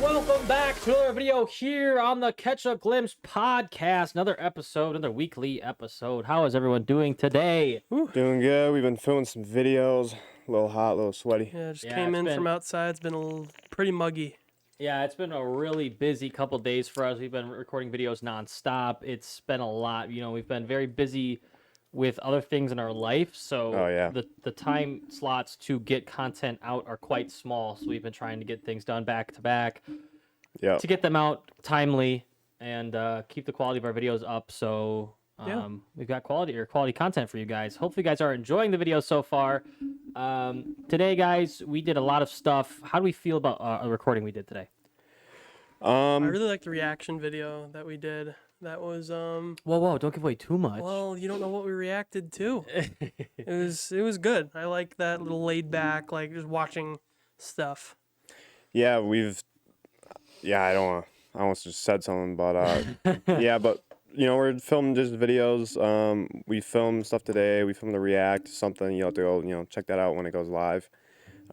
Welcome back to another video here on the Catch Up Glimpse podcast. Another episode, another weekly episode. How is everyone doing today? Doing good. We've been filming some videos. A little hot, a little sweaty. Yeah, just came in from outside. It's been pretty muggy. Yeah, it's been a really busy couple days for us. We've been recording videos nonstop. It's been a lot. You know, we've been very busy with other things in our life, so the time slots to get content out are quite small. So we've been trying to get things done back to back, to get them out timely and keep the quality of our videos up. So we've got quality content for you guys. Hopefully, you guys are enjoying the videos so far. Today, guys, we did a lot of stuff. How do we feel about a recording we did today? I really like the reaction video that we did. That was Whoa! Don't give away too much. Well, you don't know what we reacted to. It was good. I like that little laid back, like just watching stuff. Yeah, I almost just said something, but but you know, we're filming just videos. We filmed stuff today. We filmed the react to something. You have to go, check that out when it goes live.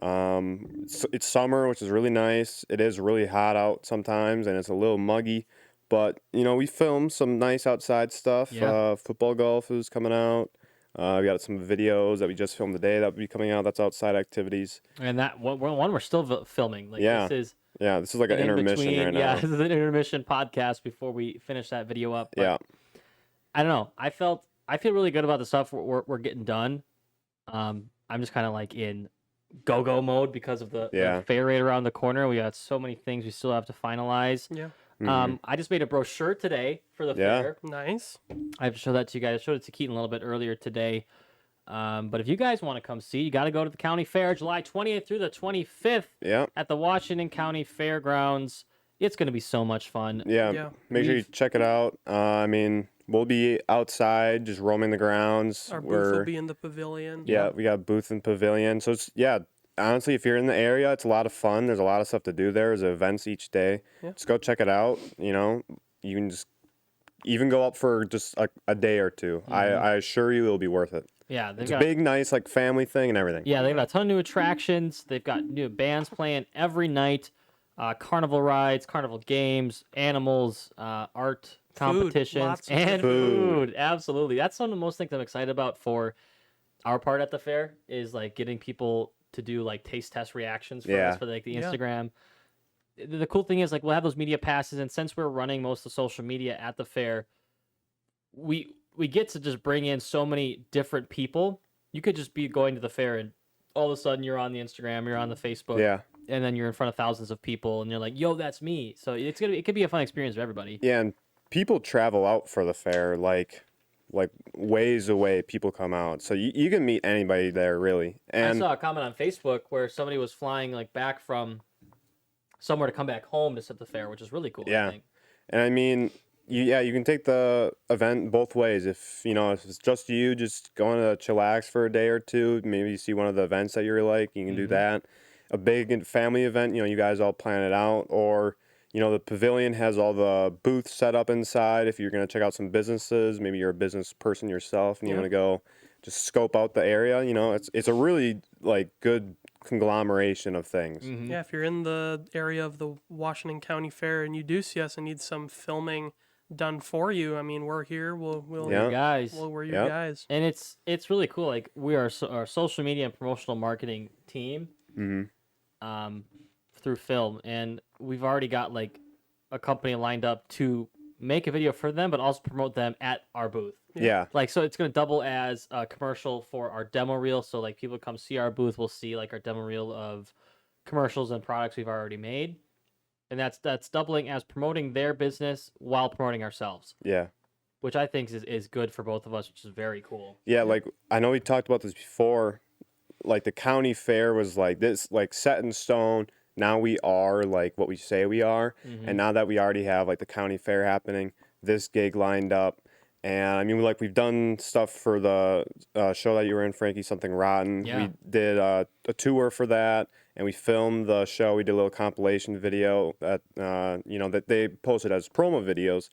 It's summer, which is really nice. It is really hot out sometimes, and it's a little muggy. But, we filmed some nice outside stuff. Yeah. Football golf is coming out. We got some videos that we just filmed today that will be coming out. That's outside activities. And that one we're still filming. This is like an intermission right now. Yeah, this is an intermission podcast before we finish that video up. But I don't know. I feel really good about the stuff we're getting done. I'm just kind of like in go-go mode because of the fair right around the corner. We got so many things we still have to finalize. Yeah. I just made a brochure today for the fair. Nice. I have to show that to you guys. I showed it to Keaton a little bit earlier today. But if you guys want to come see, you got to go to the county fair July 20th through the 25th at the Washington County Fairgrounds. It's going to be so much fun. Yeah. Make sure you check it out. We'll be outside just roaming the grounds. Our booth will be in the pavilion. Yeah, we got a booth and pavilion. So it's, honestly, if you're in the area, it's a lot of fun. There's a lot of stuff to do there. There's events each day. Yeah. Just go check it out. You can just even go up for just a day or two. Mm-hmm. I assure you it'll be worth it. Yeah, it's a big, nice family thing and everything. Yeah, they've got a ton of new attractions. They've got new bands playing every night. Carnival rides, carnival games, animals, art competitions, and food. Absolutely. That's one of the most things I'm excited about for our part at the fair is getting people to do taste test reactions for us for the Instagram. The cool thing is we'll have those media passes, and since we're running most of the social media at the fair, we get to just bring in so many different people. You could just be going to the fair and all of a sudden you're on the Instagram, you're on the Facebook, and then you're in front of thousands of people and you're like, yo, that's me. So it could be a fun experience for everybody. Yeah, and people travel out for the fair like ways away. People come out, so you can meet anybody there really. And I saw a comment on Facebook where somebody was flying back from somewhere to come back home to sit the fair, which is really cool. Yeah, I think. And you can take the event both ways. If it's just you, just going to chillax for a day or two, maybe you see one of the events that you're like, you can do that. A big family event, you guys all plan it out, or the pavilion has all the booths set up inside. If you're going to check out some businesses, maybe you're a business person yourself and you want to go just scope out the area, it's a really good conglomeration of things. Mm-hmm. Yeah, if you're in the area of the Washington County Fair and you do see us and need some filming done for you, we're here. We're your guys. We're your guys. And it's really cool. We are our social media and promotional marketing team. Through film, and we've already got a company lined up to make a video for them, but also promote them at our booth. Yeah. So it's going to double as a commercial for our demo reel. So people come see our booth, will see our demo reel of commercials and products we've already made, and that's doubling as promoting their business while promoting ourselves. Yeah. Which I think is good for both of us, which is very cool. Yeah, I know we talked about this before. The county fair was this, set in stone. Now we are what we say we are. And now that we already have the county fair happening, this gig lined up. And we've done stuff for the show that you were in, Frankie, Something Rotten. Yeah. We did a tour for that, and we filmed the show. We did a little compilation video that that they posted as promo videos.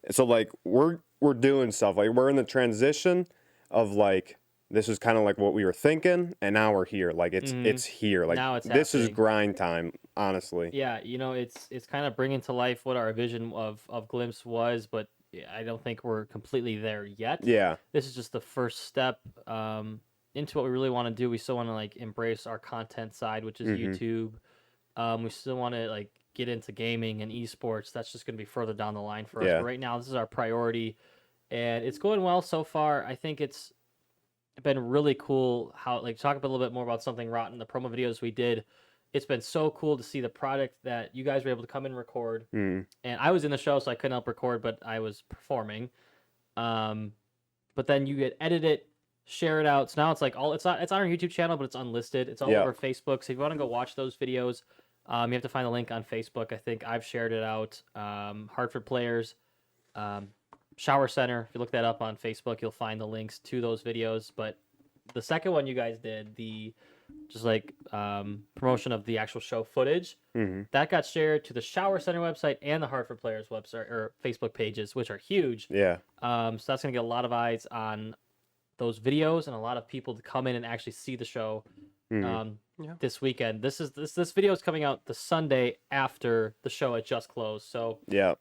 And so we're doing stuff. We're in the transition of this is kind of like what we were thinking, and now we're here. Like it's here. Like Now it's this is happening. grind time, honestly. Yeah, it's kind of bringing to life what our vision of Glimpse was, but I don't think we're completely there yet. Yeah. This is just the first step into what we really want to do. We still want to like embrace our content side, which is YouTube. We still want to like get into gaming and esports. That's just going to be further down the line for us. Yeah. But right now, this is our priority, and it's going well so far. I think it's been really cool how like talk a little bit more about Something Rotten, the promo videos we did. It's been so cool to see the product that you guys were able to come and record. And I was in the show, so I couldn't help record, but I was performing. But then you get edit it, share it out. So now it's like it's on our YouTube channel, but it's unlisted. It's all over Facebook. So if you want to go watch those videos, you have to find the link on Facebook. I think I've shared it out. Hartford Players, Shower Center. If you look that up on Facebook, you'll find the links to those videos. But the second one you guys did, the just like promotion of the actual show footage, that got shared to the Shower Center website and the Hartford Players website or Facebook pages, which are huge. Yeah. So that's gonna get a lot of eyes on those videos and a lot of people to come in and actually see the show this weekend. This video is coming out the Sunday after the show had just closed. So yeah,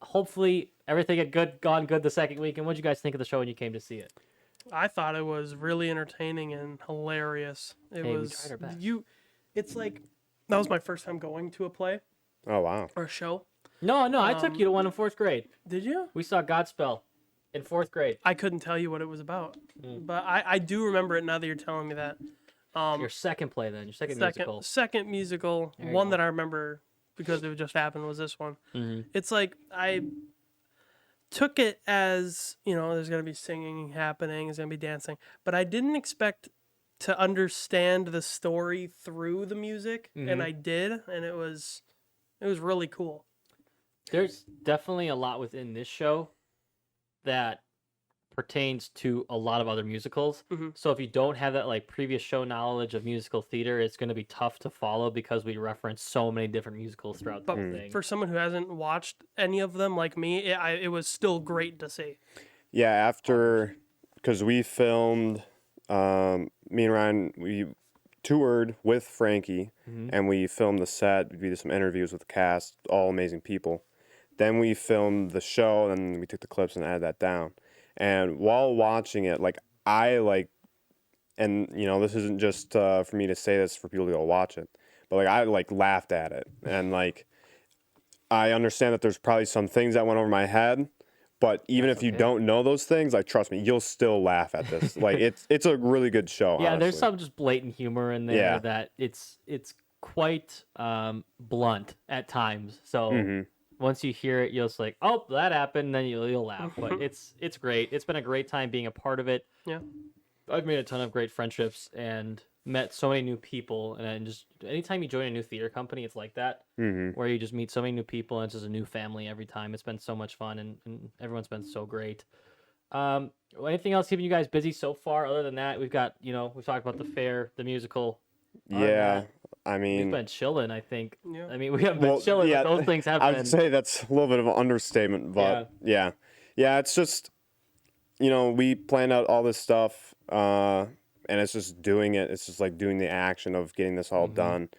hopefully everything had gone good the second week. And what did you guys think of the show when you came to see it? I thought it was really entertaining and hilarious. It Hey, we was tried our best. It's like that was my first time going to a play Oh wow. or a show. No, I took you to one in 4th grade. Did you? We saw Godspell in 4th grade. I couldn't tell you what it was about, but I do remember it now that you're telling me that. Your second play then, your second musical. Second musical, you one go. that I remember because it just happened was this one. It's like I took it as, there's going to be singing happening, there's going to be dancing, but I didn't expect to understand the story through the music, and I did, and it was really cool. There's definitely a lot within this show that pertains to a lot of other musicals. So if you don't have that like previous show knowledge of musical theater, it's going to be tough to follow because we reference so many different musicals throughout the whole thing. For someone who hasn't watched any of them like me, it was still great to see. Yeah, because we filmed, me and Ryan, we toured with Frankie, and we filmed the set. We did some interviews with the cast, all amazing people. Then we filmed the show, and we took the clips and added that down. And while watching it, and this isn't just for me to say this for people to go watch it, but I laughed at it, and I understand that there's probably some things that went over my head, but even if you don't know those things, trust me, you'll still laugh at this. It's a really good show. Yeah, honestly. there's some just blatant humor in there that it's quite blunt at times. So once you hear it, you'll just like, oh, that happened, and then you'll laugh. But it's great. It's been a great time being a part of it. Yeah. I've made a ton of great friendships and met so many new people. And just anytime you join a new theater company, it's like that, where you just meet so many new people, and it's just a new family every time. It's been so much fun, and everyone's been so great. Anything else keeping you guys busy so far? Other than that, we've got, we've talked about the fair, the musical. Yeah. I mean, we've been chilling, I think. Yeah. I mean, we haven't been chilling, but those things have I been. would say that's a little bit of an understatement, but yeah, it's just, we planned out all this stuff, and it's just doing it. It's just doing the action of getting this all done.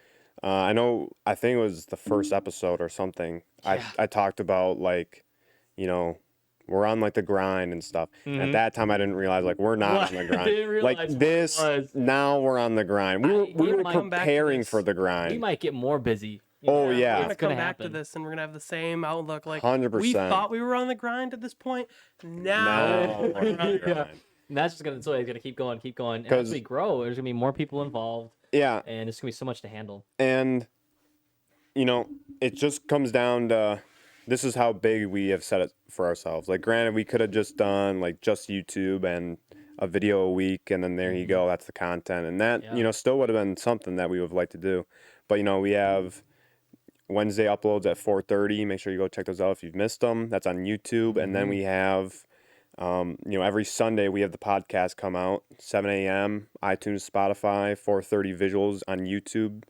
I think it was the first episode or something. Yeah. I talked about we're on the grind and stuff. And at that time, I didn't realize we're not on the grind. I didn't realize this what it was. now we're on the grind. We were preparing for the grind. We might get more busy. Oh, We're yeah. gonna come back happen. to this, and we're gonna have the same outlook. 100%. We thought we were on the grind at this point. Now No, we're on the Yeah. grind. And that's just it's gonna keep going. And as we grow, there's gonna be more people involved. Yeah. And it's gonna be so much to handle. And, it just comes down to this is how big we have set it for ourselves. Granted, we could have just done just YouTube and a video a week, and then there you go, that's the content. And that, still would have been something that we would have liked to do. But, we have Wednesday uploads at 4:30. Make sure you go check those out if you've missed them. That's on YouTube. And then we have, every Sunday we have the podcast come out, 7 a.m., iTunes, Spotify, 4:30 visuals on YouTube.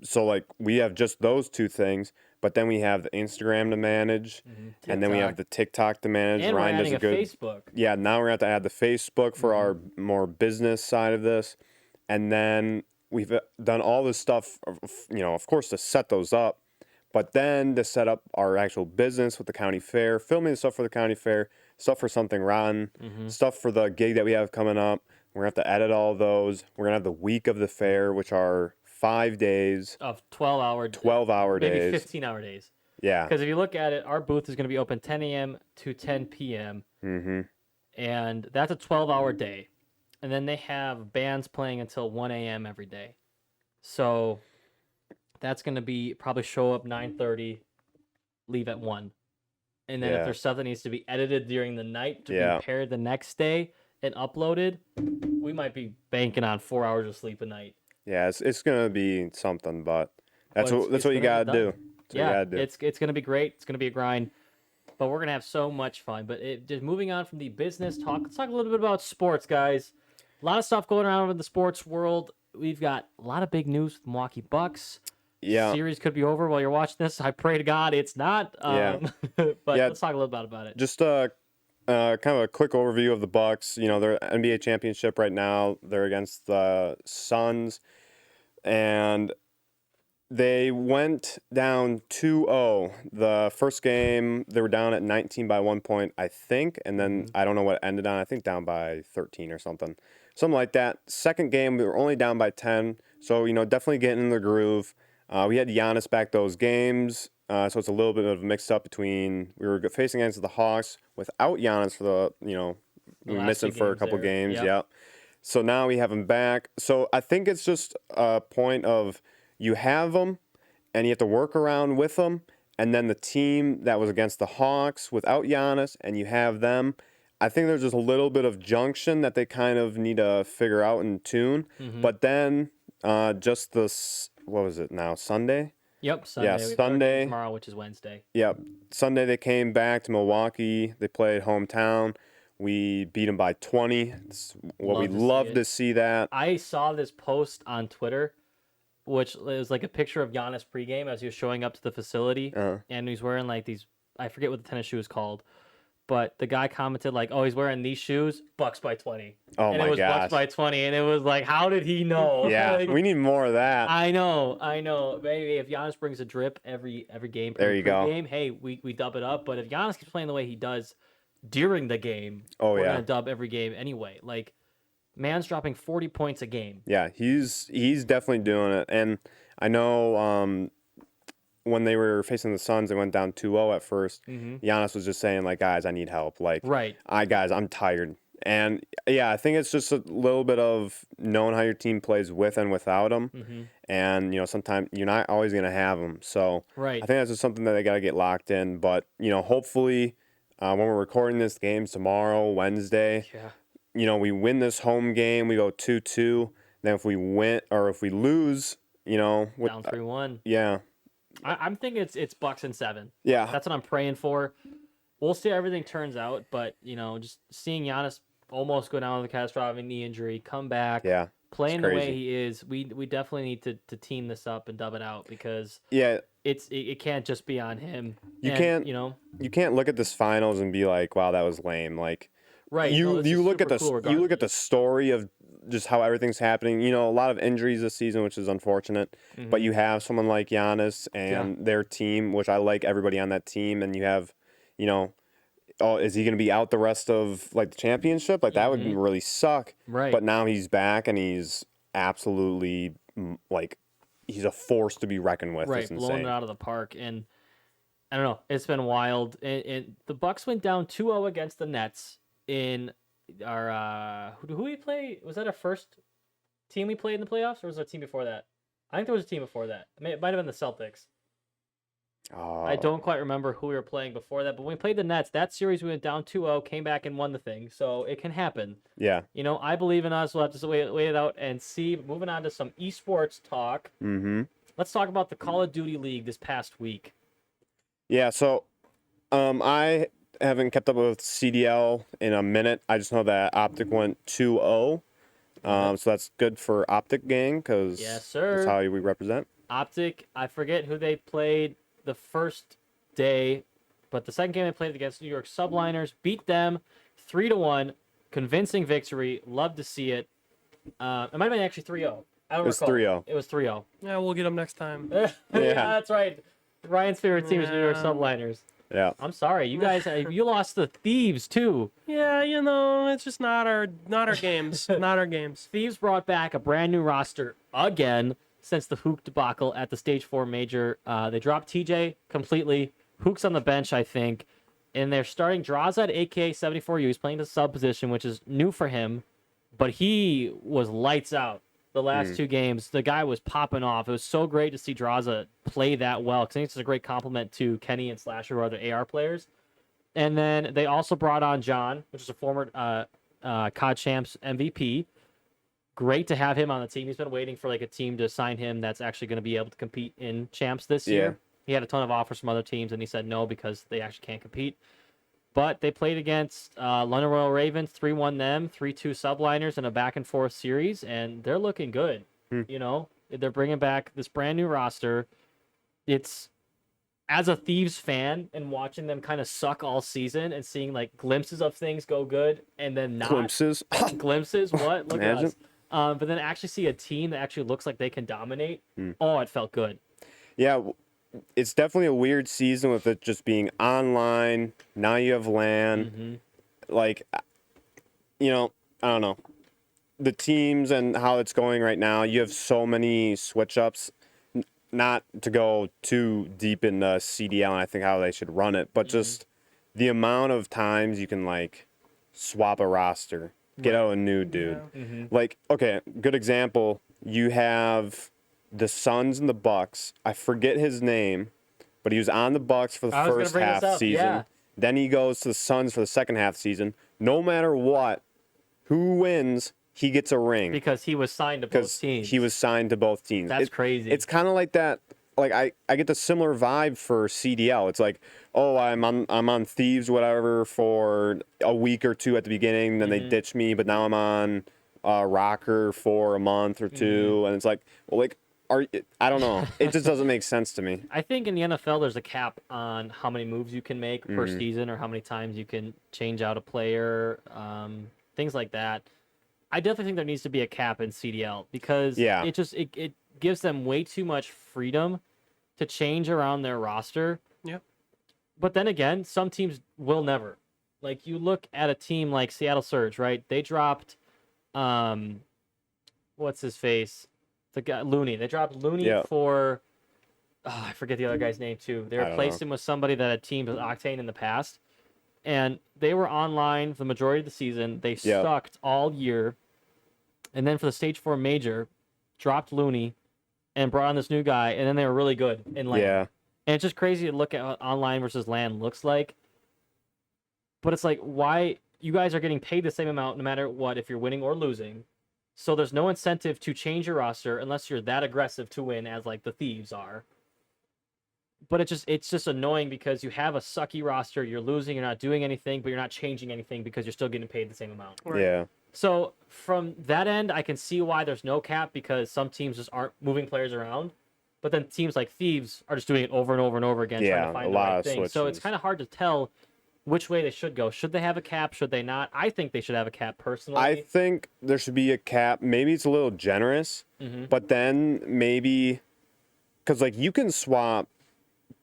so like we have just those two things, but then we have the Instagram to manage, and then we have the TikTok to manage. And Ryan we're does adding a good Facebook. Yeah, now we're gonna have to add the Facebook for our more business side of this, and then we've done all this stuff, of course, to set those up, but then to set up our actual business with the county fair, filming the stuff for the county fair, stuff for Something Rotten, stuff for the gig that we have coming up. We're gonna have to edit all those. We're gonna have the week of the fair, which are 5 days of 12-hour 12-hour maybe days, 15-hour days. Yeah, Because if you look at it, our booth is going to be open 10 a.m. to 10 p.m. mm-hmm. And that's a 12-hour day. And then they have bands playing until 1 a.m. every day. So that's going to be probably show up 9:30, leave at 1. And then if there's stuff that needs to be edited during the night to be paired the next day and uploaded, we might be banking on 4 hours of sleep a night. Yeah, it's gonna be something, but that's what you gotta do. It's gonna be great. It's gonna be a grind, but we're gonna have so much fun. But just moving on from the business talk, let's talk a little bit about sports, guys. A lot of stuff going around in the sports world. We've got a lot of big news with the Milwaukee Bucks. Yeah, series could be over while you're watching this. I pray to God it's not. But let's talk a little bit about it. Just kind of a quick overview of the Bucks. They're NBA championship right now. They're against the Suns, and they went down 2-0. The first game they were down at 19 by 1 point, I think, and then I don't know what it ended on. I think down by 13 or something like that. Second game we were only down by 10, so definitely getting in the groove. We had Giannis back those games. So it's a little bit of a mix up between we were facing against the Hawks without Giannis for the we missed him for a couple games. Yeah. So now we have him back. So I think it's just a point of you have them and you have to work around with them. And then the team that was against the Hawks without Giannis and you have them. I think there's just a little bit of junction that they kind of need to figure out and tune. But then just this, what was it now, Sunday? Yep, Sunday. Yeah, Sunday. Tomorrow, which is Wednesday. Yep. Sunday they came back to Milwaukee. They played hometown. We beat them by 20. It's what we love to see that. I saw this post on Twitter, which was like a picture of Giannis pregame as he was showing up to the facility. And he's wearing like these, I forget what the tennis shoe is called. But the guy commented like, "Oh, he's wearing these shoes, Bucks by 20." Oh and my it was gosh. Bucks by 20, and it was like, how did he know? Yeah, like, we need more of that. I know. Maybe if Giannis brings a drip every game, there you go. Game, hey, we dub it up. But if Giannis keeps playing the way he does during the game, we're gonna dub every game anyway. Like, man's dropping 40 points a game. Yeah, he's definitely doing it, and I know. When they were facing the Suns, they went down 2-0 at first. Giannis was just saying, like, guys, I need help. Like, guys, I'm tired. And, yeah, I think it's just a little bit of knowing how your team plays with and without them. And, sometimes you're not always going to have them. So I think that's just something that they got to get locked in. But, hopefully when we're recording this game tomorrow, Wednesday, we win this home game. We go 2-2. Then if we win or if we lose, down 3-1. Yeah. I'm thinking it's Bucks in 7. Yeah. That's what I'm praying for. We'll see how everything turns out, but, just seeing Giannis almost go down with a catastrophic knee injury, come back, playing the way he is, we definitely need to team this up and dub it out because it can't just be on him. You can't look at this finals and be like, wow, that was lame. Like, you look at the story of just how everything's happening. A lot of injuries this season, which is unfortunate. But you have someone like Giannis and their team, which I like everybody on that team. And you have, is he going to be out the rest of like the championship? Like that would really suck. Right. But now he's back and he's absolutely like he's a force to be reckoned with. Right, blowing it out of the park. And I don't know, it's been wild. And the Bucks went down 2-0 against the Nets in our who we play? Was that our first team we played in the playoffs, or was there a team before that? I think there was a team before that. It might have been the Celtics. I don't quite remember who we were playing before that, but when we played the Nets, that series we went down 2-0, came back and won the thing. So it can happen. Yeah. I believe in us. We'll have to wait it out and see. Moving on to some esports talk. Let's talk about the Call of Duty League this past week. Yeah, so I haven't kept up with CDL in a minute. I just know that Optic went 2-0. So that's good for Optic Gang because yes, sir. that's how we represent. Optic, I forget who they played the first day, but the second game they played against New York Subliners, beat them 3-1, convincing victory. Love to see it. It might have been actually 3-0. I don't recall. 3-0. It was 3-0. Yeah, we'll get them next time. Yeah, that's right. Ryan's favorite team is New York Yeah. Subliners. Yeah. I'm sorry, you guys. You lost the Thieves too. Yeah, it's just not our games. Not our games. Thieves brought back a brand new roster again since the Hook debacle at the Stage 4 Major. They dropped TJ completely. Hook's on the bench, I think. And they're starting Draza at AK-74U. He's playing the sub position, which is new for him. But he was lights out the last two games. The guy was popping off. It was so great to see Draza play that well, because I think it's a great compliment to Kenny and Slasher, who are the AR players. And then they also brought on John, which is a former COD Champs MVP. Great to have him on the team. He's been waiting for like a team to sign him that's actually going to be able to compete in Champs this year. He had a ton of offers from other teams, and he said no because they actually can't compete. But they played against London Royal Ravens, 3-1 them, 3-2 Subliners in a back-and-forth series, and they're looking good. You know, they're bringing back this brand-new roster. It's, as a Thieves fan, and watching them kind of suck all season and seeing, like, glimpses of things go good and then not. Glimpses? Glimpses? What? Look at Imagine. us. But then actually see a team that actually looks like they can dominate. Oh, it felt good. Yeah, it's definitely a weird season with it just being online. Now you have LAN. Like, you know, I don't know. The teams and how it's going right now, you have so many switch ups. Not to go too deep in the CDL and I think how they should run it, but just the amount of times you can, like, swap a roster, get out a new dude. Like, okay, good example. You have the Suns and the Bucks. I forget his name, but he was on the Bucks for the first half season. Yeah. Then he goes to the Suns for the second half season. No matter what, who wins, he gets a ring. Because he was signed to both teams. He was signed to both teams. That's crazy. It's kind of like that. Like I get the similar vibe for CDL. It's like, oh, I'm on Thieves, whatever, for a week or two at the beginning. Then they ditch me, but now I'm on Rocker for a month or two, and it's like, well, like, I don't know. It just doesn't make sense to me. I think in the NFL, there's a cap on how many moves you can make per season or how many times you can change out a player, things like that. I definitely think there needs to be a cap in CDL because it gives them way too much freedom to change around their roster. Yep. But then again, some teams will never. Like, you look at a team like Seattle Surge, right? They dropped, what's his face? The guy, Looney. They dropped Looney for, I forget the other guy's name too. They replaced him with somebody that had teamed with Octane in the past. And they were online for the majority of the season. They sucked all year. And then for the Stage 4 Major, dropped Looney and brought on this new guy. And then they were really good in LAN. Yeah. And it's just crazy to look at what online versus LAN looks like. But it's like, why you guys are getting paid the same amount no matter what, if you're winning or losing. So there's no incentive to change your roster unless you're that aggressive to win as like the Thieves are. But it's just annoying because you have a sucky roster, you're losing, you're not doing anything, but you're not changing anything because you're still getting paid the same amount. Right. Yeah. So from that end, I can see why there's no cap because some teams just aren't moving players around. But then teams like Thieves are just doing it over and over and over again, trying to find the right thing. So it's kind of hard to tell which way they should go. Should they have a cap? Should they not? I think they should have a cap personally. I think there should be a cap. Maybe it's a little generous, but then maybe because like you can swap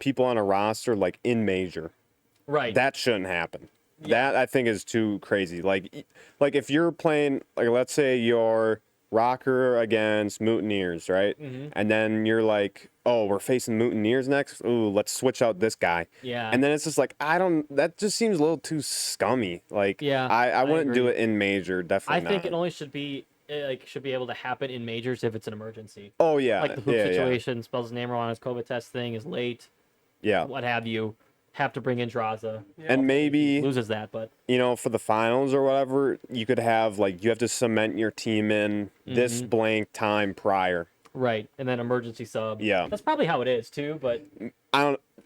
people on a roster like in major. Right. That shouldn't happen. Yeah. That I think is too crazy. Like if you're playing, like, let's say you're Rocker against Mutineers, right? And then you're like, oh, we're facing Mutineers next. Ooh, let's switch out this guy. Yeah. And then it's just like, that just seems a little too scummy. Like, I wouldn't do it in major. Definitely I think it only should be able to happen in majors if it's an emergency. Oh yeah. Like the Hoop situation, spells his name wrong on his COVID test thing, is late. Yeah. What have you. Have to bring in Draza. And maybe loses that, but for the finals or whatever, you could have like you have to cement your team in this blank time prior. Right, and then emergency sub. Yeah, that's probably how it is too. But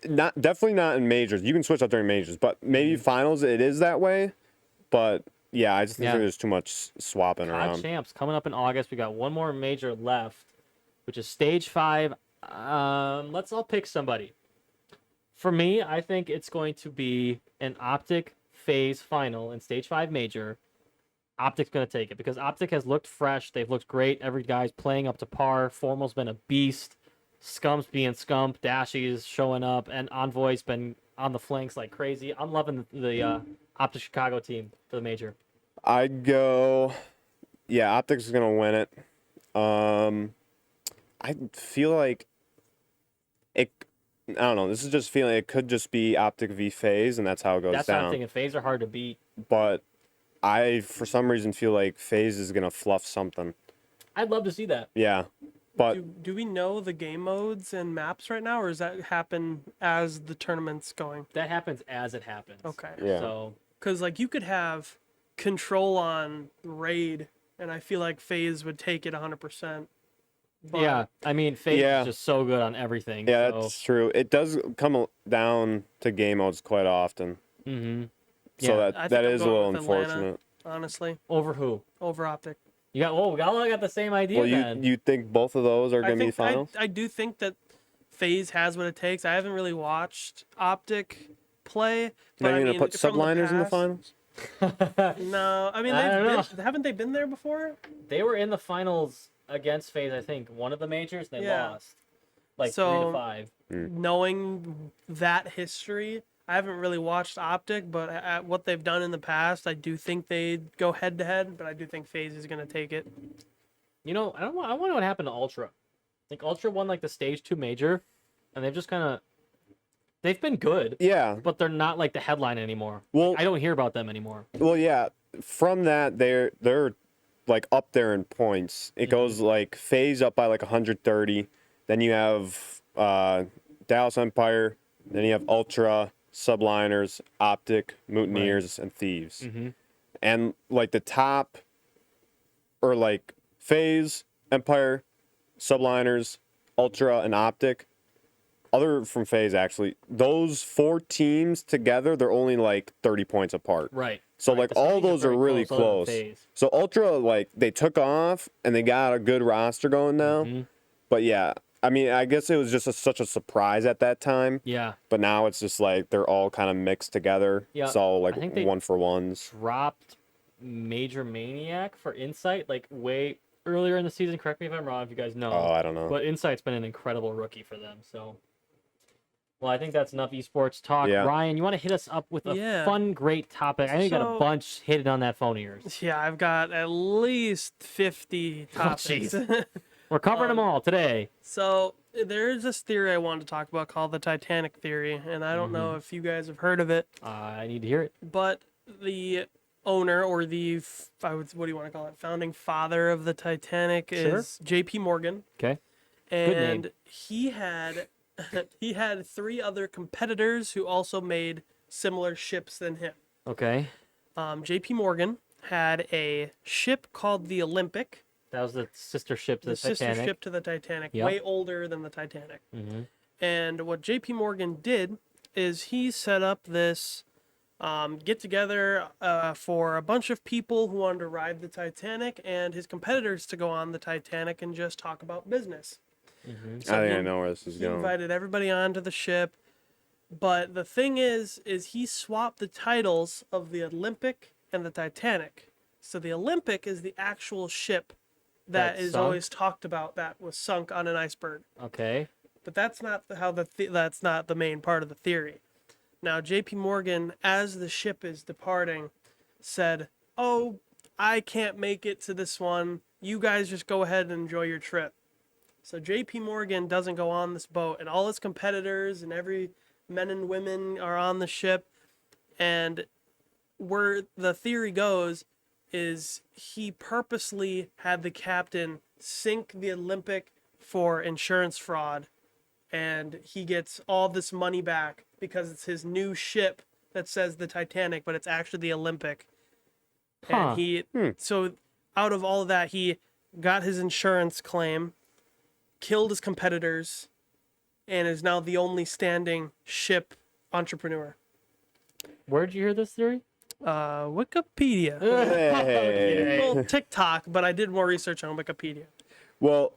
definitely not in majors. You can switch out during majors, but maybe finals it is that way. But yeah, I just think there's too much swapping around. Champs coming up in August. We got one more major left, which is Stage 5 Let's all pick somebody. For me, I think it's going to be an Optic phase final in Stage 5 Major. Optic's going to take it because Optic has looked fresh. They've looked great. Every guy's playing up to par. Formal's been a beast. Scump's being Scump. Dashy's showing up. And Envoy's been on the flanks like crazy. I'm loving the Optic Chicago team for the Major. I'd go... Yeah, Optics is going to win it. I feel like it... I don't know. This is just feeling it could just be Optic v FaZe, and that's how it goes That's down. what I'm thinking. FaZe are hard to beat. But I, for some reason, feel like FaZe is going to fluff something. I'd love to see that. Yeah. But Do we know the game modes and maps right now, or does that happen as the tournament's going? That happens as it happens. Okay. yeah. So, Because like you could have control on raid, and I feel like FaZe would take it 100%. But yeah. I mean, FaZe Yeah. is just so good on everything. Yeah, so. that's true. It does come down to game modes quite often. Mm-hmm. So Yeah. I think that I'm is a going little with Atlanta. unfortunate. honestly, Over who? over Optic. We all got the same idea Well, then. you think both of those are I going to be think finals? I do think that FaZe has what it takes. I haven't really watched Optic play. But Are I you mean, going to put from subliners in the past- finals? No, I mean I don't haven't they been there before? They were in the finals against FaZe, I think, one of the majors, and they Yeah. lost. Like So- 3-5. Knowing that history, I haven't really watched Optic, but at what they've done in the past, I do think they'd go head to head. But I do think FaZe is going to take it. You know, I wonder what happened to Ultra. I think Ultra won like the stage 2 major, and they've just kind of they've been good, Yeah. but they're not like the headline anymore. Well, I don't hear about them anymore. well, yeah. From that, they're like up there in points. It goes like FaZe up by like 130. Then you have Dallas Empire. Then you have Ultra, Subliners, Optic, Mutineers, and Thieves. Mm-hmm. And like the top, or like FaZe, Empire, Subliners, Ultra, and Optic. Other from FaZe, actually, those 4 teams together, they're only like 30 points apart. Right. So Right, like the all standings those are very really other than close. FaZe. So Ultra, like they took off and they got a good roster going now. Mhm. But yeah, I mean, I guess it was just such a surprise at that time. Yeah. But now it's just like they're all kind of mixed together. Yeah, It's all like I think they- 1-for-1s. Dropped Major Maniac for Insight like way earlier in the season. Correct me if I'm wrong, if you guys know. Oh, I don't know. But Insight's been an incredible rookie for them. So, well, I think that's enough esports talk. Yeah. Ryan, you want to hit us up with a Yeah. fun, great topic? I know you got a So- bunch hidden on that phone of yours. Yeah, I've got at least 50 topics. jeez. We're covering them all today. So there's this theory I wanted to talk about called the Titanic Theory, and I don't know if you guys have heard of it, I need to hear it. but the owner or the what do you want to call it, founding father of the Titanic Sure. is J.P. Morgan, Okay. and name. he had 3 other competitors who also made similar ships than him. Okay. J.P. Morgan had a ship called the Olympic, That was the sister ship to the the sister Titanic. ship to the Titanic, Yep. way older than the Titanic. Mm-hmm. And what J.P. Morgan did is he set up this get together for a bunch of people who wanted to ride the Titanic and his competitors to go on the Titanic and just talk about business. Mm-hmm. So I think he- I know where this is He going. invited everybody onto the ship, but the thing is he swapped the titles of the Olympic and the Titanic. So the Olympic is the actual ship that That is sunk? always talked about that was sunk on an iceberg. Okay. But that's not how that's not the main part of the theory. Now, J.P. Morgan, as the ship is departing, said, "Oh, I can't make it to this one. You guys just go ahead and enjoy your trip." So J.P. Morgan doesn't go on this boat, and all his competitors and every men and women are on the ship. And where the theory goes is he purposely had the captain sink the Olympic for insurance fraud, and he gets all this money back because it's his new ship that says the Titanic, but it's actually the Olympic. Huh. And he so out of all of that, he got his insurance claim, killed his competitors, and is now the only standing ship entrepreneur. Where'd you hear this theory? Wikipedia. Hey. Well, TikTok, but I did more research on Wikipedia. Well,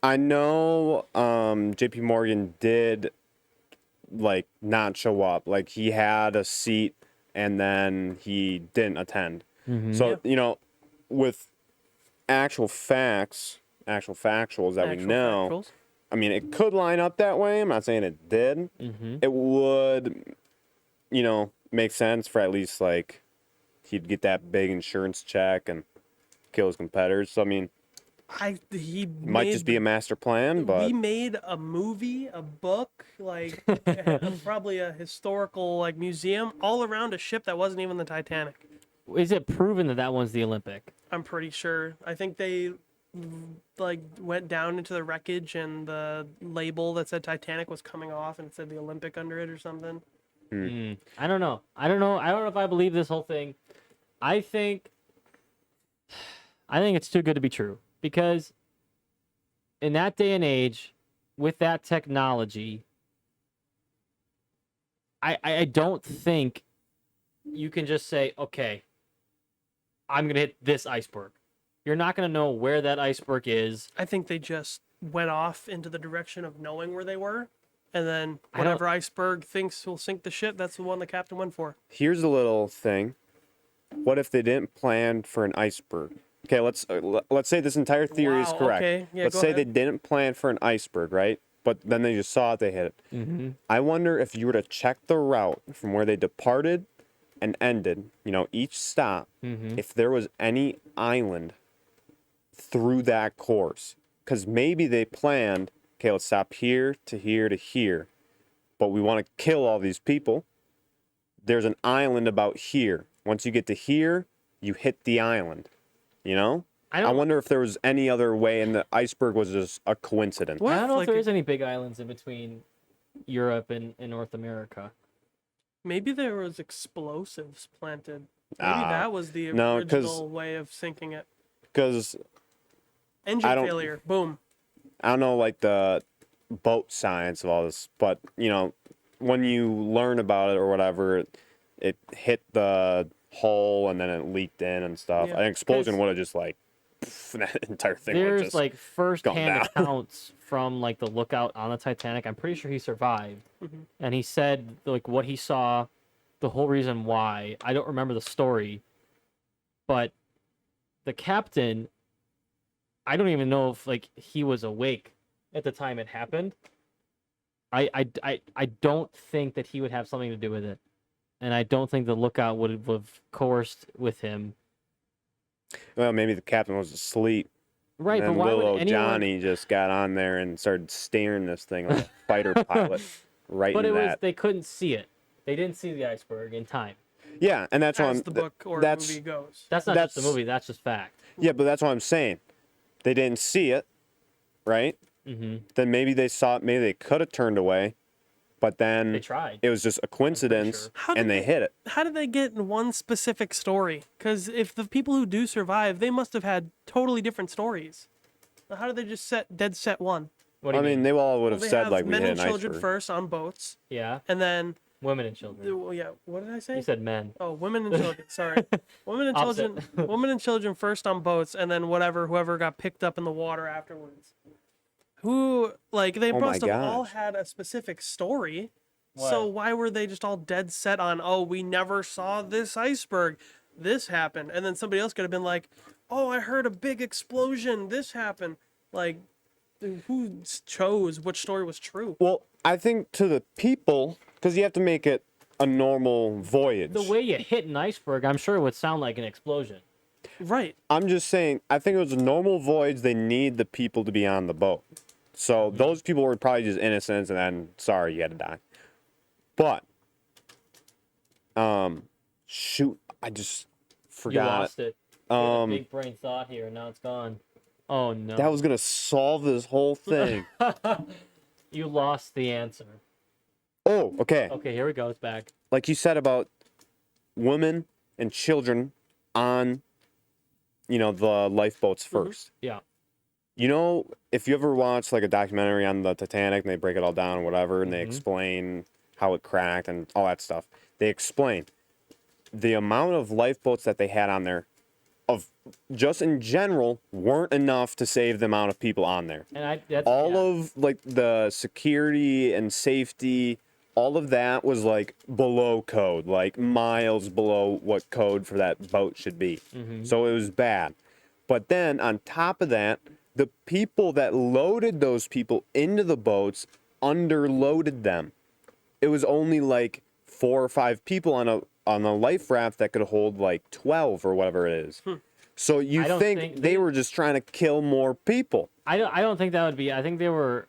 I know JP Morgan did like not show up. Like he had a seat and then he didn't attend. So, you know, with actual facts, actual factuals that we know, Factuals. I mean, it could line up that way. I'm not saying it did. It would, you know, make sense for at least like he'd get that big insurance check and kill his competitors. So, I mean, He might just be a master plan, but we made a movie, a book, like probably a historical like museum all around a ship that wasn't even the Titanic. Is it proven that that one's the Olympic? I'm pretty sure. I think they like went down into the wreckage and the label that said Titanic was coming off and it said the Olympic under it or something. I don't know. I don't know if I believe this whole thing. I think it's too good to be true because in that day and age, with that technology, I don't think you can just say, okay, I'm gonna hit this iceberg. You're not gonna know where that iceberg is. I think they just went off into the direction of knowing where they were, and then whatever iceberg thinks will sink the ship, that's the one the captain went for. here's a little thing. What if they didn't plan for an iceberg? Okay, let's say this entire theory is Wow, correct. okay. Yeah, let's go say ahead. they didn't plan for an iceberg, right? But then they just saw it, they hit it. I wonder if you were to check the route from where they departed and ended, you know, each stop, if there was any island through that course. Because maybe they planned, okay, let's stop here to here to here, but we want to kill all these people. There's an island about here. Once you get to here, you hit the island. You know? I wonder if there was any other way and the iceberg was just a coincidence. What I don't know like if there is any big islands in between Europe and North America. maybe there was explosives planted. Maybe that was the no, 'cause- original way of sinking it. Because Engine I don't- failure. Boom. I don't know, like, the boat science of all this, but, you know, when you learn about it or whatever, it hit the hull and then it leaked in and stuff. Yeah, An explosion 'cause- would have just, like, that entire thing would There's just... like first-hand down. accounts from like the lookout on the Titanic. I'm pretty sure he survived, and he said like what he saw, the whole reason why. I don't remember the story, but the captain, I don't even know if like he was awake at the time it happened. I don't think that he would have something to do with it, and I don't think the lookout would have coerced with him. Well, maybe the captain was asleep. Right, And but then why little would anyone? Johnny just got on there and started steering this thing like a fighter pilot right But in it was that. they couldn't see it. They didn't see the iceberg in time. Yeah, and that's what As I'm... the book or that's, movie goes. That's not just the That's- movie. That's just fact. Yeah, but that's what I'm saying. They didn't see it, right? Then maybe they saw it. Maybe they could have turned away, but then They tried. it was just a coincidence, How did and they hit it. How did they get in one specific story? Because if the people who do survive, they must have had totally different stories. How did they just set one? What do I you mean, they all would have They said have like we men hit and an children iceberg. first on boats, yeah, and then women and children. well, yeah. What did I say? You said men. Oh, women and children. Sorry, women and Opposite. children. Women and children first on boats, and then whoever got picked up in the water afterwards. Who like they Oh my must have all gosh. had a specific story. So What? why were they just all dead set on? Oh, we never saw this iceberg. This happened, and then somebody else could have been like, "Oh, I heard a big explosion. This happened." Like, who chose which story was true? Well, I think to the people, because you have to make it a normal voyage. The way you hit an iceberg, I'm sure it would sound like an explosion. Right. I'm just saying, I think it was a normal voyage. They need the people to be on the boat. So those people were probably just innocents, and then sorry, you had to die. But, shoot, I just forgot. You lost it. You had a Um, big brain thought here, and now it's gone. Oh no. That was gonna solve this whole thing. You lost the answer. Oh, okay. Okay, here we go. It's back. Like you said about women and children on, you know, the lifeboats first. Yeah. You know, if you ever watch like a documentary on the Titanic and they break it all down or whatever, and they explain how it cracked and all that stuff, they explain the amount of lifeboats that they had on there of just in general weren't enough to save the amount of people on there. And All of like the security and safety, all of that was like below code, like miles below what code for that boat should be. So it was bad. But then on top of that, the people that loaded those people into the boats underloaded them. It was only like 4 or 5 people on a life raft that could hold like 12 or whatever it is. So you think they were just trying to kill more people? I don't think that would be. I think they were.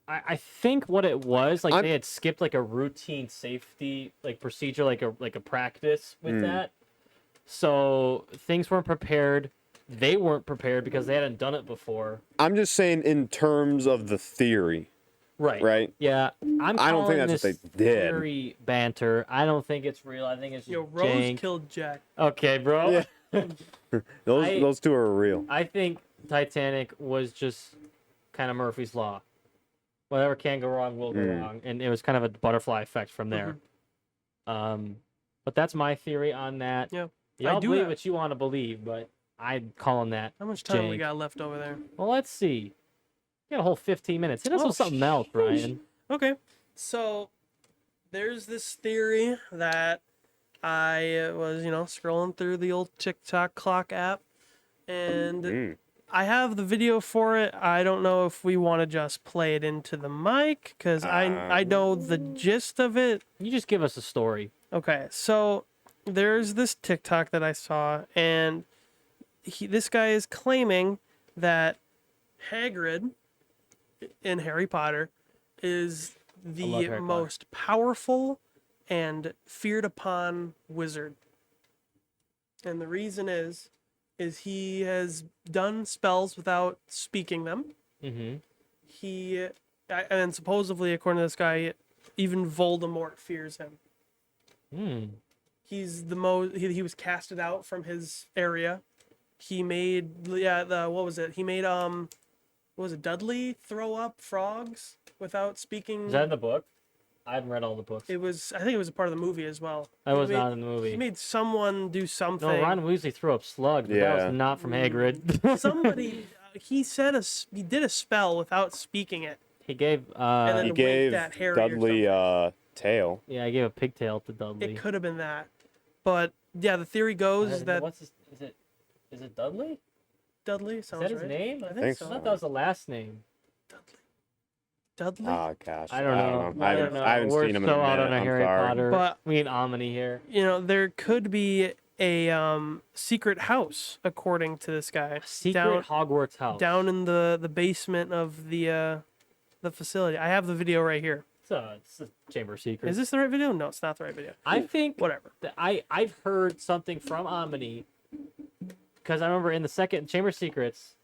I think what it was like they had skipped like a routine safety like procedure, like a practice with that. So things weren't prepared. They weren't prepared because they hadn't done it before. I'm just saying in terms of the theory. Right. Right. Yeah. I don't think that's what they did. Theory banter. I don't think it's real. I think it's just Rose jank. killed Jack. Okay, bro. Yeah. those two are real. I think Titanic was just kind of Murphy's Law. Whatever can go wrong will go wrong, and it was kind of a butterfly effect from there. But that's my theory on that. Yeah. Y'all believe what you want to believe, but I'm calling that. How much time jank. we got left over there? Well, let's see. We got a whole 15 minutes. Hit us with something else, Brian. Okay. So there's this theory that I was, scrolling through the old TikTok clock app, and I have the video for it. I don't know if we want to just play it into the mic because I know the gist of it. You just give us a story. Okay, so there's this TikTok that I saw, and this guy is claiming that Hagrid in Harry Potter is the most powerful and feared upon wizard. And the reason is he has done spells without speaking them. And supposedly, according to this guy, even Voldemort fears him. He's the most. He was casted out from his area. He made what was it? He made what was it, Dudley throw up frogs without speaking? Is that in the book? I haven't read all the books. I think it was a part of the movie as well. That was not in the movie. He made someone do something. No, Ron Weasley threw up slugs, but that was not from Hagrid. Somebody, he did a spell without speaking it. He gave that Harry Dudley tail. Yeah, I gave a pigtail to Dudley. It could have been that, but yeah, the theory goes that is it Dudley? Dudley sounds Is that his right. name? I think I thought that was the last name. Dudley. Oh gosh, I don't know. I haven't We're seen him in a so out minute. on a I'm Harry sorry. Potter. But we need Omni here. There could be a secret house, according to this guy. Secret Hogwarts house. Down in the basement of the facility. I have the video right here. It's a Chamber of Secrets. Is this the right video? No, it's not the right video. I think whatever. I've heard something from Omni because I remember in the second Chamber of Secrets,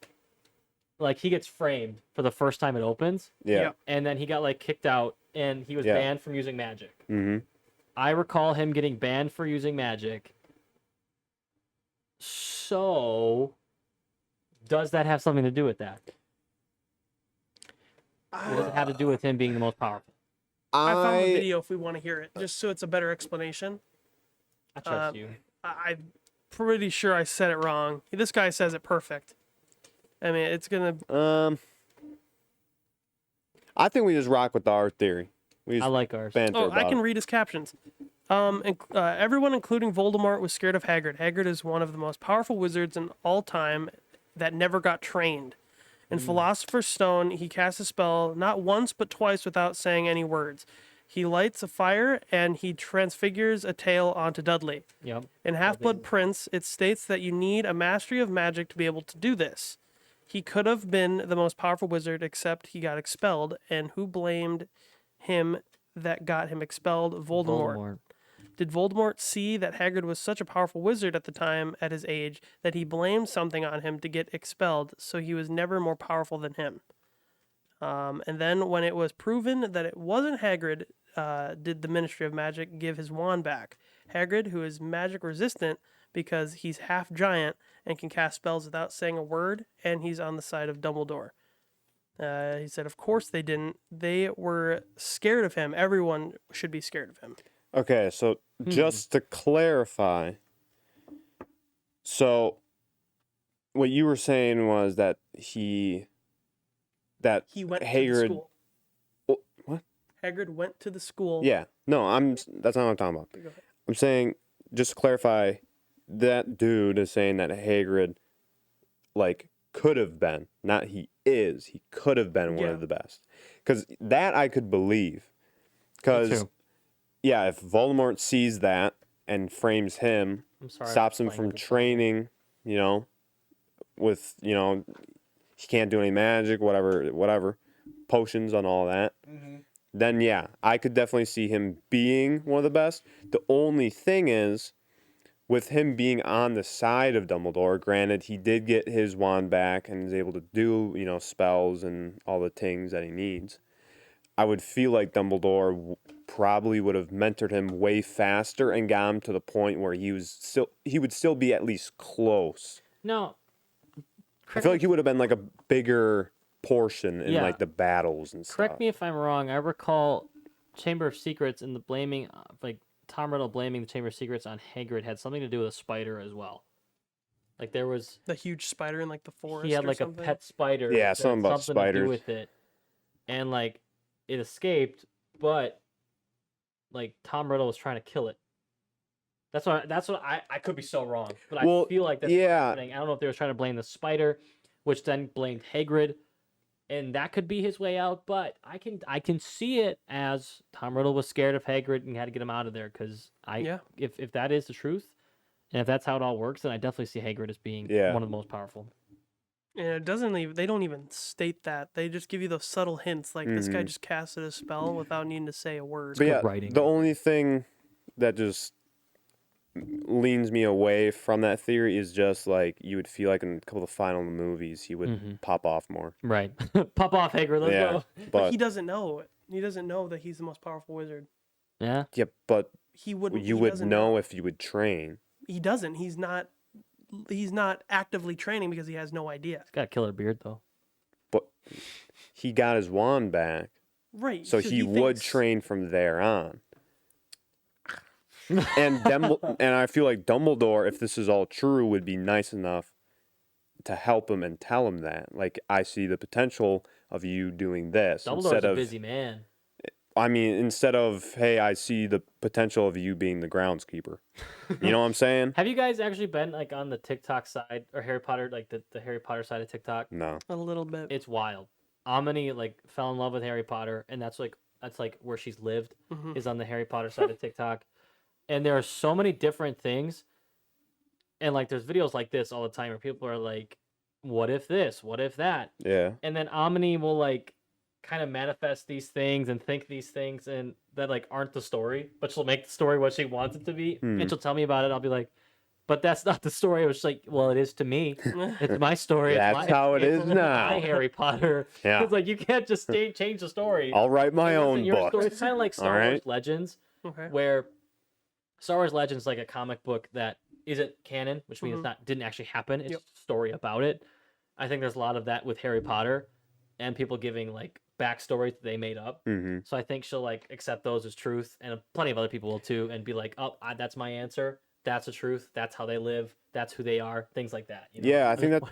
like he gets framed for the first time it opens. Yeah. And then he got like kicked out and he was banned from using magic. I recall him getting banned for using magic. So, does that have something to do with that? Or does it have to do with him being the most powerful? I found the video if we want to hear it, just so it's a better explanation. I trust you. I'm pretty sure I said it wrong. This guy says it perfect. I mean, it's gonna. I think we just rock with our theory. I like ours. I can read his captions. Everyone, including Voldemort, was scared of Hagrid. Hagrid is one of the most powerful wizards in all time that never got trained. In Philosopher's Stone, he casts a spell not once but twice without saying any words. He lights a fire and he transfigures a tail onto Dudley. Yep. In Half-Blood Prince, it states that you need a mastery of magic to be able to do this. He could have been the most powerful wizard, except he got expelled. And who blamed him that got him expelled? Voldemort. Did Voldemort see that Hagrid was such a powerful wizard at the time, at his age, that he blamed something on him to get expelled, so he was never more powerful than him? And then when it was proven that it wasn't Hagrid, did the Ministry of Magic give his wand back? Hagrid, who is magic resistant because he's half giant and can cast spells without saying a word, and he's on the side of Dumbledore. He said, of course they didn't. They were scared of him. Everyone should be scared of him. Okay, so just to clarify, So, what you were saying was that he went to the Hagrid. school. What? Hagrid went to the school. Yeah. No, that's not what I'm talking about. Go ahead. I'm saying, just to clarify, that dude is saying that Hagrid, like, could have been, not he is, he could have been one of the best. Because that I could believe. Because, yeah, if Voldemort sees that and frames him, stops him from training, you know, with, you know, he can't do any magic, whatever, potions and all that, then yeah, I could definitely see him being one of the best. The only thing is, with him being on the side of Dumbledore, granted, he did get his wand back and is able to do, you know, spells and all the things that he needs. I would feel like Dumbledore probably would have mentored him way faster and got him to the point where he would still be at least close. No. I feel like he would have been like a bigger portion in like the battles and stuff. Correct me if I'm wrong. I recall Chamber of Secrets and the blaming, like Tom Riddle blaming the Chamber of Secrets on Hagrid had something to do with a spider as well. Like there was the huge spider in like the forest. He had like something. a pet spider. Yeah, something about spiders. To do with it, and like it escaped, but like Tom Riddle was trying to kill it. That's what I could be so wrong, but I feel like that's what's happening. I don't know if they were trying to blame the spider, which then blamed Hagrid, and that could be his way out. But I can see it as Tom Riddle was scared of Hagrid and had to get him out of there because if that is the truth, and if that's how it all works, then I definitely see Hagrid as being one of the most powerful. And it doesn't even, they don't even state that. They just give you those subtle hints, like this guy just casted a spell without needing to say a word. But yeah, the only thing that just leans me away from that theory is just like you would feel like in a couple of the final movies he would pop off more. Right. Pop off, Hagrid, let's go. But he doesn't know it. He doesn't know that he's the most powerful wizard. Yeah. Yeah, but you would know if you would train. He doesn't. He's not actively training because he has no idea. He's got a killer beard though. But he got his wand back. Right. So he would train from there on. And I feel like Dumbledore, if this is all true, would be nice enough to help him and tell him that. Like, I see the potential of you doing this. Dumbledore's a busy man. I mean, instead of, hey, I see the potential of you being the groundskeeper. You know what I'm saying? Have you guys actually been like on the TikTok side or Harry Potter, like the Harry Potter side of TikTok? No. A little bit. It's wild. Amani like fell in love with Harry Potter, and that's like where she's lived is on the Harry Potter side of TikTok. And there are so many different things. And like there's videos like this all the time where people are like, what if this? What if that? Yeah. And then Amani will like kind of manifest these things and think these things and that like aren't the story, but she'll make the story what she wants it to be. And she'll tell me about it. I'll be like, but that's not the story. It was like, well, it is to me. It's my story. That's how it is now. My Harry Potter. Yeah. It's like you can't just change the story. I'll write my own book. Story. It's kind of like Star Wars Legends, okay. where Star Wars Legends is like a comic book that isn't canon, which means didn't actually happen. It's just a story about it. I think there's a lot of that with Harry Potter, and people giving like backstories that they made up. So I think she'll like accept those as truth, and plenty of other people will too, and be like, "Oh, that's my answer. That's the truth. That's how they live. That's who they are." Things like that. You know? Yeah, I think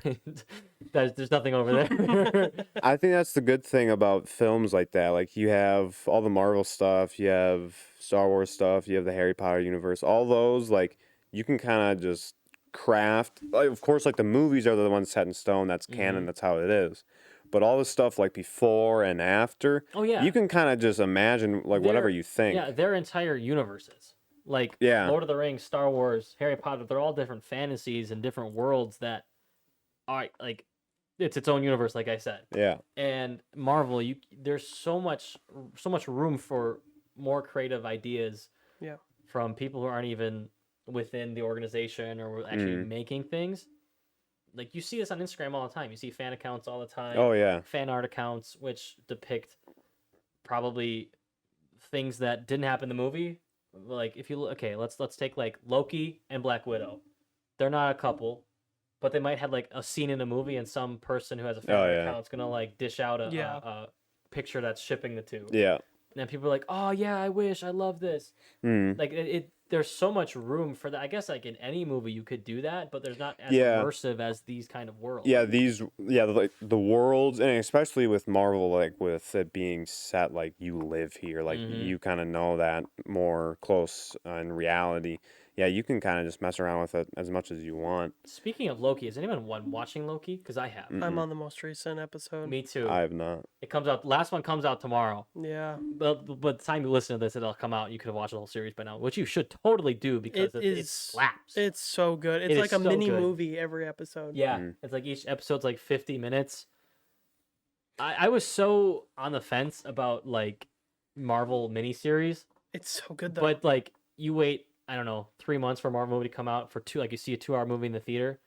there's nothing over there. I think that's the good thing about films like that. Like you have all the Marvel stuff, you have Star Wars stuff, you have the Harry Potter universe. All those, like, you can kind of just craft. Like, of course, like the movies are the ones set in stone. That's canon. That's how it is. But all the stuff like before and after, you can kind of just imagine like whatever you think. Yeah, their entire universes. Like Lord of the Rings, Star Wars, Harry Potter, they're all different fantasies and different worlds that are like it's its own universe, like I said. Yeah. And Marvel, there's so much room for more creative ideas. Yeah. From people who aren't even within the organization or actually making things. Like you see this on Instagram all the time. You see fan accounts all the time. Oh yeah. Fan art accounts which depict probably things that didn't happen in the movie. Like if you let's take like Loki and Black Widow. They're not a couple, but they might have like a scene in a movie, and some person who has a fan account is gonna like dish out a picture that's shipping the two. Yeah. then people are like, "Oh yeah, I wish I love this." Like there's so much room for that. I guess like in any movie you could do that, but there's not as immersive as these kind of worlds. Yeah, like the worlds, and especially with Marvel, like with it being set like you live here, like you kind of know that more close in reality. Yeah, you can kind of just mess around with it as much as you want. Speaking of Loki, is anyone watching Loki? Because I have. I'm on the most recent episode. Me too. I have not. It comes out. Last one comes out tomorrow. Yeah. But by the time you listen to this, it'll come out. You could have watched the whole series by now, which you should totally do because it slaps. It's so good. It's It like is a so mini good. movie every episode. Yeah, it's like each episode's like 50 minutes. I was so on the fence about like Marvel miniseries, It's so good though. but like you wait, I don't know, 3 months for a Marvel movie to come out for like you see a 2-hour movie in the theater.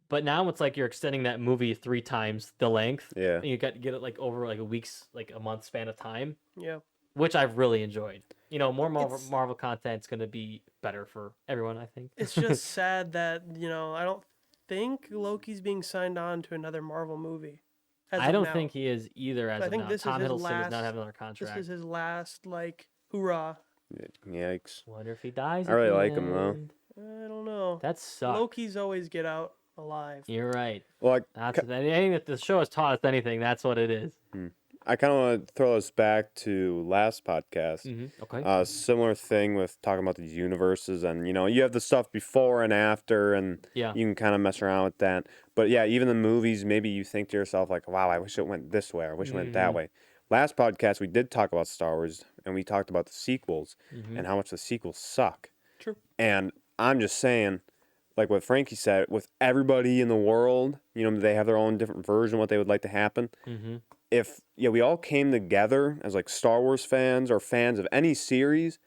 But now it's like you're extending that movie 3 times the length. Yeah. And you get it like over like a month span of time. Yeah. Which I've really enjoyed. You know, more Marvel content's going to be better for everyone, I think. It's just sad that, I don't think Loki's being signed on to another Marvel movie. I don't think he is either as I of think now. this is Tom his Hiddleston does last- not have another contract. This is his last, hoorah. Yikes. Wonder if he dies. I really like him, though. I don't know. That sucks. Loki's always get out alive. You're right. Well, That's anything that the show has taught us anything. That's what it is. I kind of want to throw us back to last podcast. Okay. Similar thing with talking about these universes, and you have the stuff before and after, and Yeah. you can kind of mess around with that. But yeah, even the movies, maybe you think to yourself like, "Wow, I wish it went this way. Or I wish it went that way." Last podcast we did talk about Star Wars, and we talked about the sequels and how much the sequels suck. True. And I'm just saying, like what Frankie said, with everybody in the world, they have their own different version of what they would like to happen. If we all came together as like Star Wars fans or fans of any series,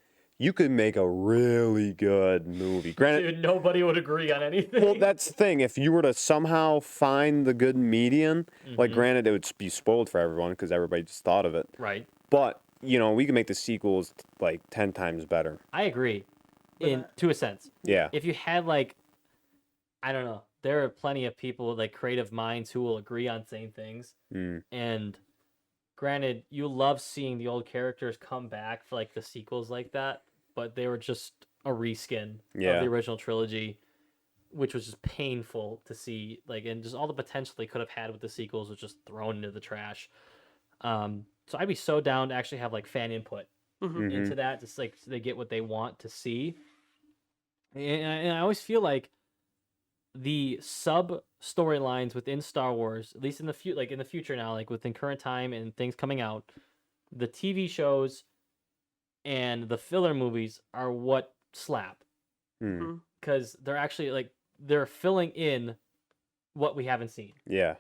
you could make a really good movie. Granted, Dude, nobody would agree on anything. well, that's the thing. If you were to somehow find the good median, like granted, it would be spoiled for everyone because everybody just thought of it. Right. But we could make the sequels like 10 times better. I agree. To a sense. Yeah. If you had like, I don't know, there are plenty of people like creative minds who will agree on same things. And granted, you love seeing the old characters come back for like the sequels like that, but they were just a reskin of the original trilogy, which was just painful to see. Like, and just all the potential they could have had with the sequels was just thrown into the trash. So I'd be so down to actually have like fan input into that, just like so they get what they want to see. And I always feel like the sub storylines within Star Wars, at least in the future now, like within current time and things coming out, the TV shows and the filler movies are what slap, because they're actually like they're filling in what we haven't seen. Yeah.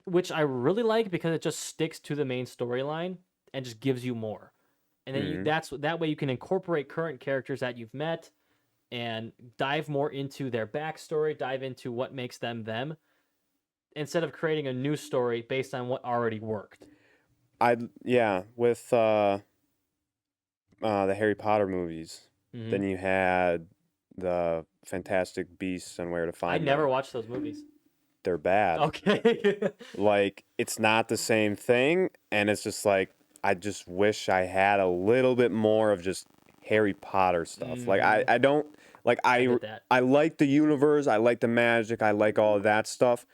Which I really like because it just sticks to the main storyline and just gives you more. And then that way you can incorporate current characters that you've met and dive more into their backstory, dive into what makes them them, instead of creating a new story based on what already worked. With the Harry Potter movies, then you had the Fantastic Beasts and Where to Find Them. I never watched those movies. They're bad. Okay. Like, it's not the same thing, and it's just like, I just wish I had a little bit more of just Harry Potter stuff. Like, I don't, like, I like the universe, I like the magic, I like all of that stuff,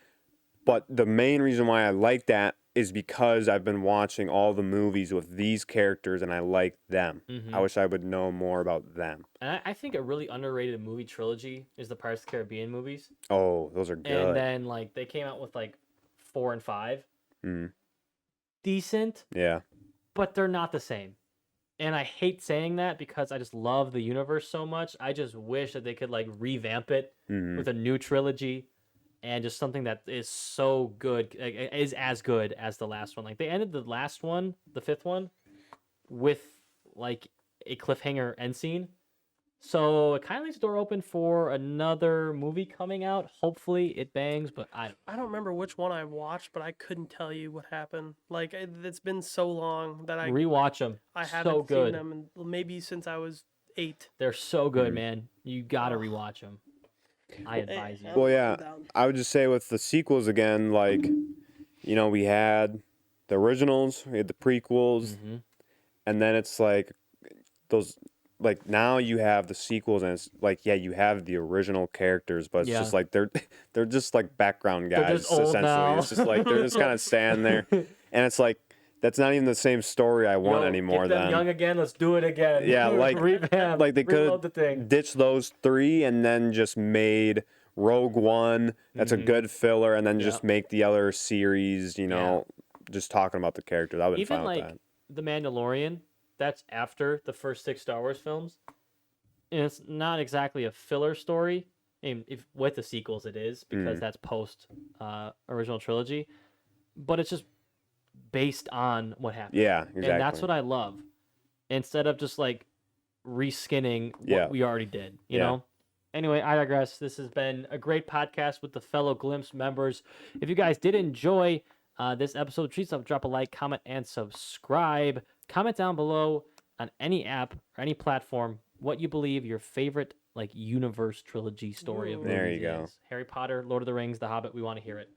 but the main reason why I like that is because I've been watching all the movies with these characters and I like them. I wish I would know more about them. And I think a really underrated movie trilogy is the Pirates of the Caribbean movies. Oh, those are good. And then like they came out with like 4 and 5. Decent. Yeah. But they're not the same. And I hate saying that because I just love the universe so much. I just wish that they could like revamp it with a new trilogy and just something that is so good, is as good as the last one. Like they ended the last one, the 5th one, with like a cliffhanger end scene. So it kind of leaves the door open for another movie coming out. Hopefully it bangs, but I don't remember which one I watched, but I couldn't tell you what happened. Like it's been so long that I rewatch them. I haven't seen them, and maybe since I was 8. They're so good, man. You gotta rewatch them. I advise you. Well, yeah, I would just say with the sequels again, like, we had the originals, we had the prequels, and then it's like those. Like now you have the sequels and it's like you have the original characters, but it's just like they're just like background guys They're just old essentially. now. It's just like they're just kind of standing there, and it's like that's not even the same story I want anymore. Get them then young again. Let's do it again. Yeah, like revamp. like they reload the could thing. ditch those 3 and then just made Rogue One. That's a good filler, and then just make the other series. Just talking about the characters. I would Even fine like with that. The Mandalorian. That's after the first 6 Star Wars films. And it's not exactly a filler story. And if with the sequels, it is because that's post original trilogy. But it's just based on what happened. Yeah, exactly. And that's what I love. Instead of just like reskinning what we already did, you know? Anyway, I digress. This has been a great podcast with the fellow Glimpse members. If you guys did enjoy this episode, treat yourself, drop a like, comment, and subscribe. Comment down below on any app or any platform what you believe your favorite like universe trilogy story of movies There you go. is. Harry Potter, Lord of the Rings, The Hobbit. We want to hear it.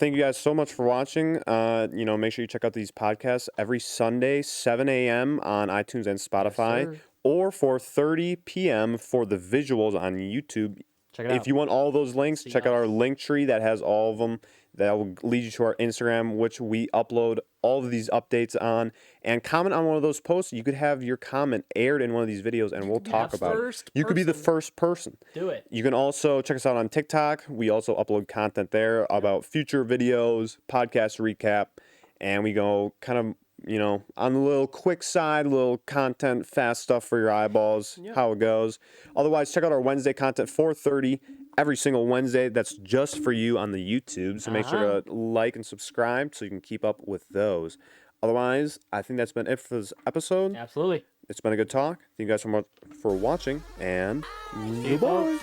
Thank you guys so much for watching. Make sure you check out these podcasts every Sunday, 7 a.m. on iTunes and Spotify, or 4:30 p.m. for the visuals on YouTube. Check it out. If you want all those links, check out our link tree that has all of them. That will lead you to our Instagram, which we upload all of these updates on. And comment on one of those posts. You could have your comment aired in one of these videos, and we'll talk about it. You could be the first person. Do it. You can also check us out on TikTok. We also upload content there about future videos, podcast recap, and we go kind of, on the little quick side, little content, fast stuff for your eyeballs, how it goes. Otherwise, check out our Wednesday content, 4:30 every single Wednesday. That's just for you on the YouTube. So make sure to like and subscribe so you can keep up with those. Otherwise, I think that's been it for this episode. Absolutely. It's been a good talk. Thank you guys so much for watching, and goodbye.